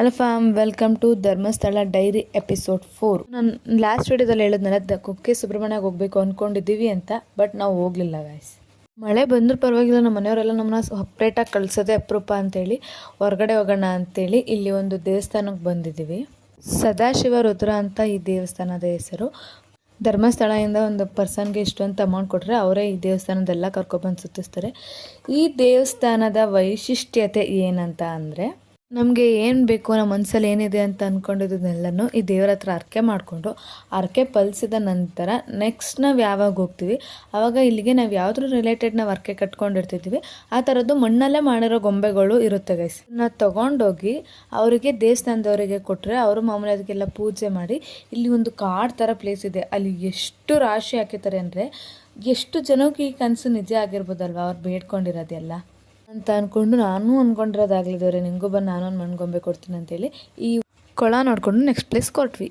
Hello fam, welcome to Dharmasthala diary episode 4. ನಾನು last ವಿಡಿಯೋದಲ್ಲಿ ಹೇಳಿದ್ನಲ್ಲ, ಕುಕ್ಕೆ ಸುಬ್ರಹ್ಮಣ್ಯಗೆ ಹೋಗಬೇಕು ಅಂದ್ಕೊಂಡಿದ್ದೀವಿ ಅಂತ. ಬಟ್ ನಾವು ಹೋಗಲಿಲ್ಲ ಗೈಸ್. ಮಳೆ ಬಂದರೂ ಪರವಾಗಿಲ್ಲ, ನಮ್ಮ ಮನೆಯವರೆಲ್ಲ ನಮ್ಮನ್ನ ಸಪ್ರೇಟಾಗಿ ಕಳಿಸೋದೇ ಅಪರೂಪ ಅಂತೇಳಿ ಹೊರಗಡೆ ಹೋಗೋಣ ಅಂತೇಳಿ ಇಲ್ಲಿ ಒಂದು ದೇವಸ್ಥಾನಕ್ಕೆ ಬಂದಿದ್ದೀವಿ. ಸದಾಶಿವ ರುದ್ರ ಅಂತ ಈ ದೇವಸ್ಥಾನದ ಹೆಸರು. ಧರ್ಮಸ್ಥಳದಿಂದ ಒಂದು ಪರ್ಸನ್ಗೆ ಇಷ್ಟು ಅಂತ ಅಮೌಂಟ್ ಕೊಟ್ಟರೆ ಅವರೇ ಈ ದೇವಸ್ಥಾನದೆಲ್ಲ ಕರ್ಕೊಬಂದು ಸುತ್ತಿಸ್ತಾರೆ. ಈ ದೇವಸ್ಥಾನದ ವೈಶಿಷ್ಟ್ಯತೆ ಏನಂತ ಅಂದರೆ, ನಮಗೆ ಏನು ಬೇಕು, ನಮ್ಮ ಮನಸ್ಸಲ್ಲಿ ಏನಿದೆ ಅಂತ ಅಂದ್ಕೊಂಡಿದ್ದನ್ನೆಲ್ಲನೂ ಈ ದೇವರ ಹತ್ರ ಅರ್ಕೆ ಮಾಡಿಕೊಂಡು ಅರ್ಕೆ ಫಲಿಸಿದ ನಂತರ ನೆಕ್ಸ್ಟ್ ನಾವು ಯಾವಾಗ ಹೋಗ್ತೀವಿ ಆವಾಗ ಇಲ್ಲಿಗೆ ನಾವು ಯಾವುದ್ರ ರಿಲೇಟೆಡ್ ನಾವು ಅರ್ಕೆ ಕಟ್ಕೊಂಡಿರ್ತಿದ್ದೀವಿ ಆ ಥರದ್ದು ಮಣ್ಣಲ್ಲೇ ಮಾಡಿರೋ ಗೊಂಬೆಗಳು ಇರುತ್ತೆ ಗೈಸ್. ನಾವು ತೊಗೊಂಡೋಗಿ ಅವರಿಗೆ ದೇವಸ್ಥಾನದವರಿಗೆ ಕೊಟ್ಟರೆ ಅವರು ಮಾಮೂಲಿ ಅದಕ್ಕೆಲ್ಲ ಪೂಜೆ ಮಾಡಿ, ಇಲ್ಲಿ ಒಂದು ಕಾಡು ಥರ ಪ್ಲೇಸ್ ಇದೆ, ಅಲ್ಲಿ ಎಷ್ಟು ರಾಶಿ ಹಾಕಿರ್ತಾರೆ ಅಂದರೆ ಎಷ್ಟು ಜನಕ್ಕೆ ಈ ಕನಸು ನಿಜ ಆಗಿರ್ಬೋದಲ್ವ, ಅವ್ರು ಬೇಡ್ಕೊಂಡಿರೋದೆಲ್ಲ ಅಂತ ಅಂದ್ಕೊಂಡು ನಾನು ಅಂದ್ಕೊಂಡಿರೋದಾಗಲಿದ್ದವ್ರೆ, ನಿಮಗೂ ಬಂದು ನಾನೊಂದು ಮಣ್ಗೊಂಬೆ ಕೊಡ್ತೀನಿ ಅಂತೇಳಿ ಈ ಕೊಳ ನೋಡಿಕೊಂಡು ನೆಕ್ಸ್ಟ್ ಪ್ಲೇಸ್ ಕೊಟ್ವಿ.